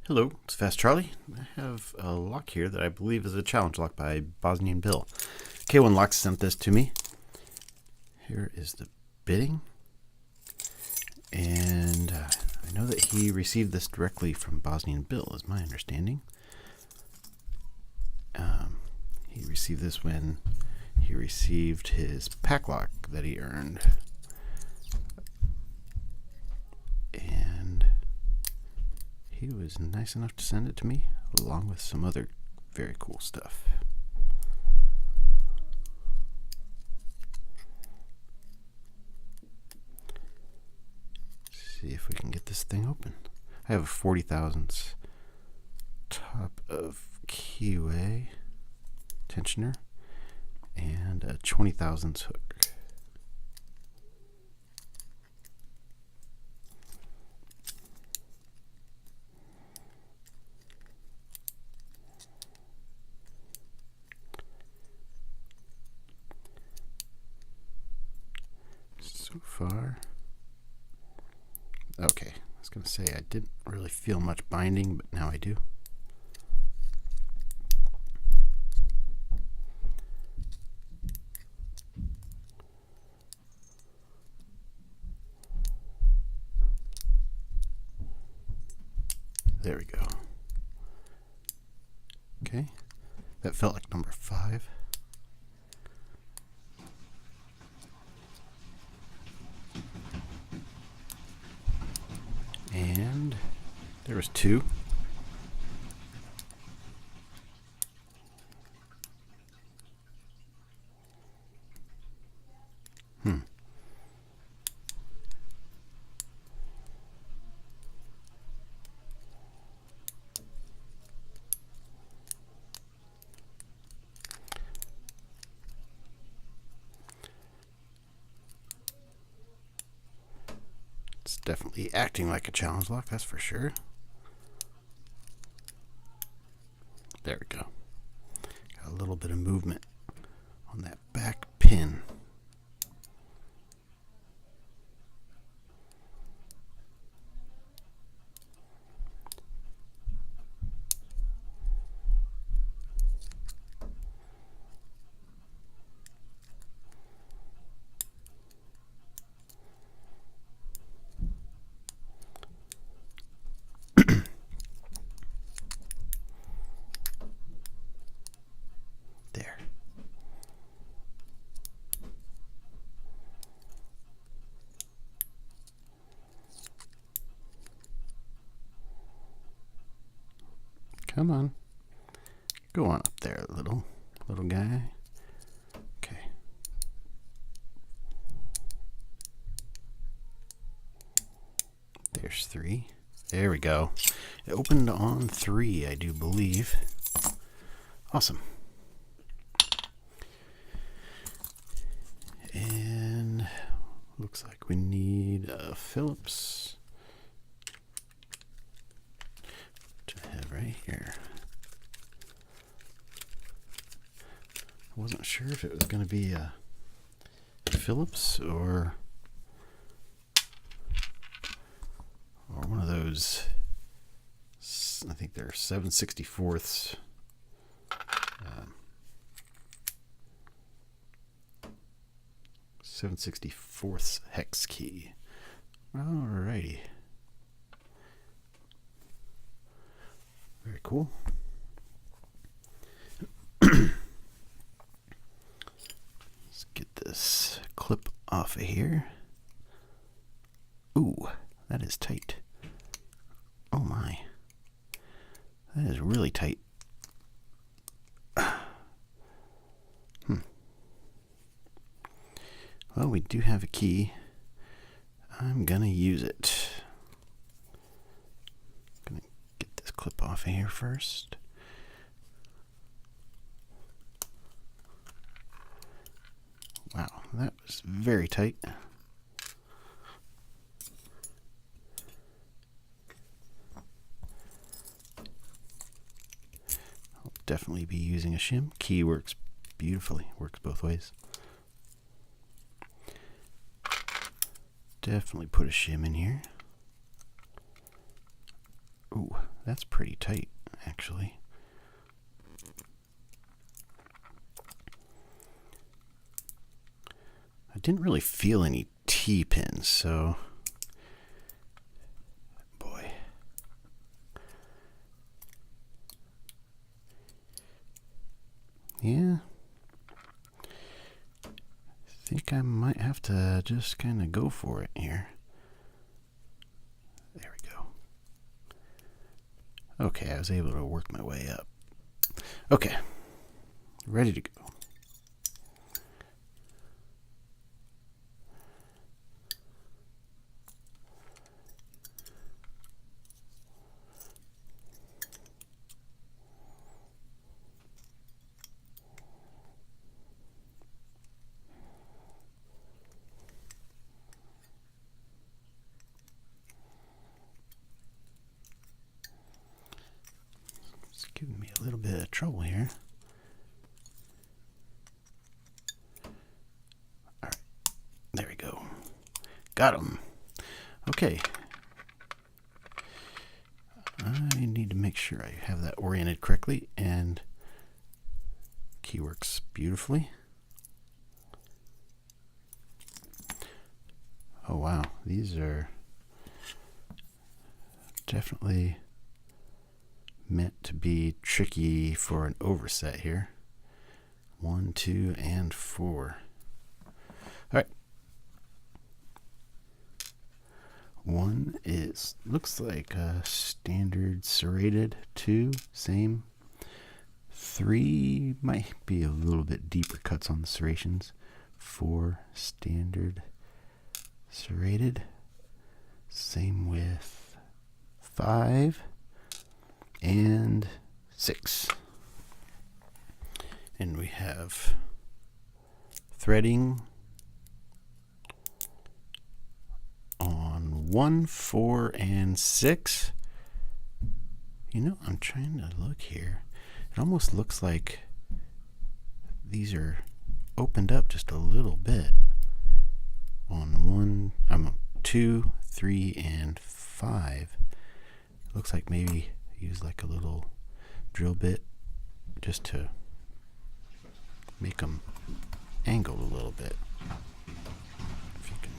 Hello, it's Fast Charlie. I have a lock here that I believe is a challenge lock by Bosnianbill. K1 Locks sent this to me. Here is the bidding. And I know that he received this directly from Bosnianbill, is my understanding. He received this when he received his pack lock that he earned. And he was nice enough to send it to me, along with some other very cool stuff. See if we can get this thing open. I have a 40 thousandths top of keyway tensioner and a 20 thousandths hook. So far, okay, I was going to say I didn't really feel much binding, but now I do. There we go. Okay, that felt like number 5. And there was 2. It's definitely acting like a challenge lock, that's for sure. There we go. Got a little bit of movement on that back pin. There. Come on. Go on up there, little guy. Okay. There's 3. There we go. It opened on 3, I do believe. Awesome. And looks like we need a Phillips, which I have right here. I wasn't sure if it was going to be a Phillips or one of those. I think they're 7/64ths. 7/64ths hex key. Alrighty. Very cool. Let's get this clip off of here. Ooh, that is tight. Oh my. That is really tight. Well, we do have a key. I'm gonna use it. Gonna get this clip off of here first. Wow, that was very tight. I'll definitely be using a shim. Key works beautifully, works both ways. Definitely put a shim in here. Ooh, That's pretty tight, actually. I didn't really feel any T-pins, so boy. Yeah. I think I might have to just kind of go for it here. There we go. Okay, I was able to work my way up. Okay, ready to go. It's giving me a little bit of trouble here. All right, there we go. Got him. Okay. I need to make sure I have that oriented correctly, and key works beautifully. Oh wow, these are definitely meant to be tricky for an overset here. 1, 2, and 4. All right. 1 is, looks like a standard serrated. 2, same. 3 might be a little bit deeper cuts on the serrations. 4, standard serrated. Same with 5 and 6. And we have threading on 1, 4, and 6. You know, I'm trying to look here. It almost looks like these are opened up just a little bit on 2, 3, and 5. It looks like maybe use like a little drill bit just to make them angled a little bit. If you can,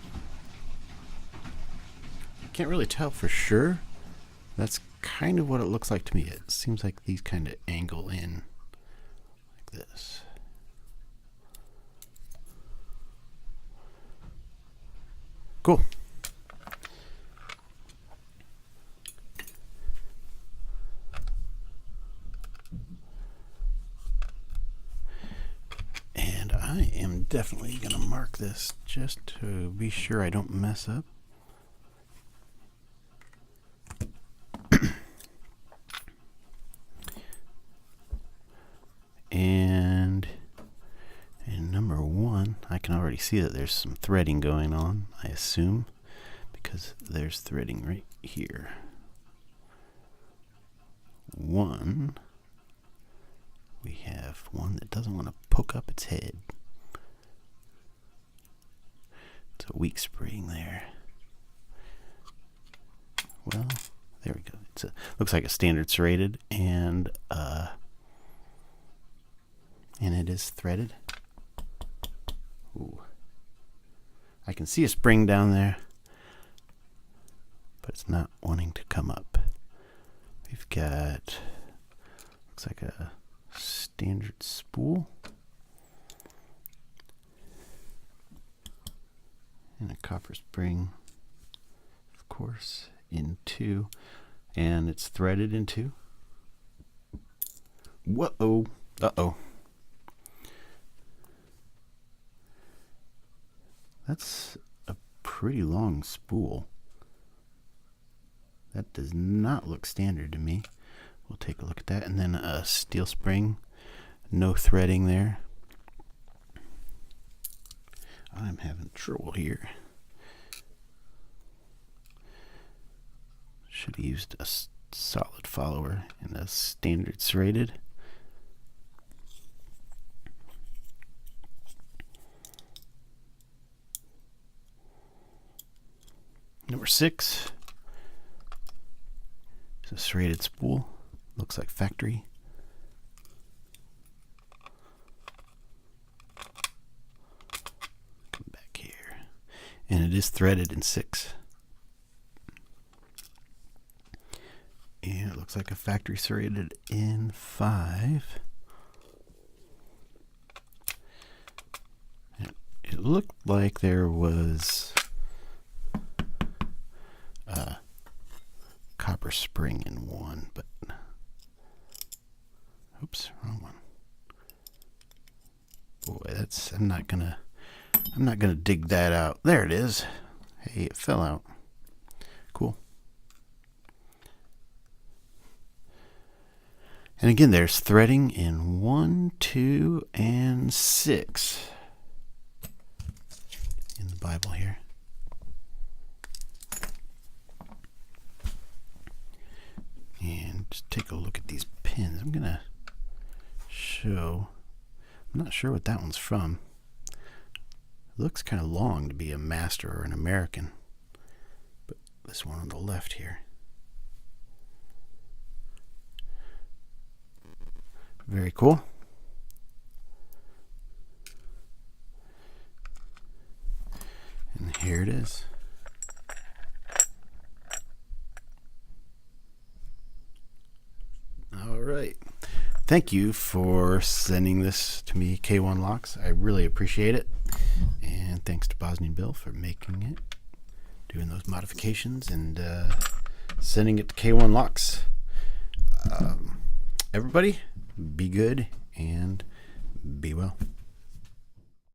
can't really tell for sure. That's kind of what it looks like to me. It seems like these kind of angle in like this. Cool. And I am definitely going to mark this just to be sure I don't mess up. And in number 1, I can already see that there's some threading going on, I assume, because there's threading right here. 1, we have one that doesn't want to poke up its head. It's a weak spring there. Well, there we go. It's looks like a standard serrated, and it is threaded. Ooh. I can see a spring down there, but it's not wanting to come up. We've got, looks like a standard spool and a copper spring, of course, in 2, and it's threaded in 2. Whoa! Uh-oh. That's a pretty long spool. That does not look standard to me. We'll take a look at that. And then a steel spring, no threading there. I'm having trouble here. Should have used a solid follower and a standard serrated. Number 6, It's a serrated spool. Looks like factory. Come back here. And it is threaded in 6. And it looks like a factory serrated in 5. It looked like there was a copper spring in one, but oops, wrong one. Boy, that's I'm not gonna dig that out. There it is. Hey, it fell out. Cool. And again, there's threading in 1, 2, and 6 in the Bible here. And just take a look at these pins. I'm gonna show. I'm not sure what that one's from. It looks kind of long to be a master or an American. But this one on the left here. Very cool. And here it is. All right. Thank you for sending this to me, K1 Locks. I really appreciate it. And thanks to Bosnianbill for making it, doing those modifications, and sending it to K1 Locks. Everybody, be good and be well.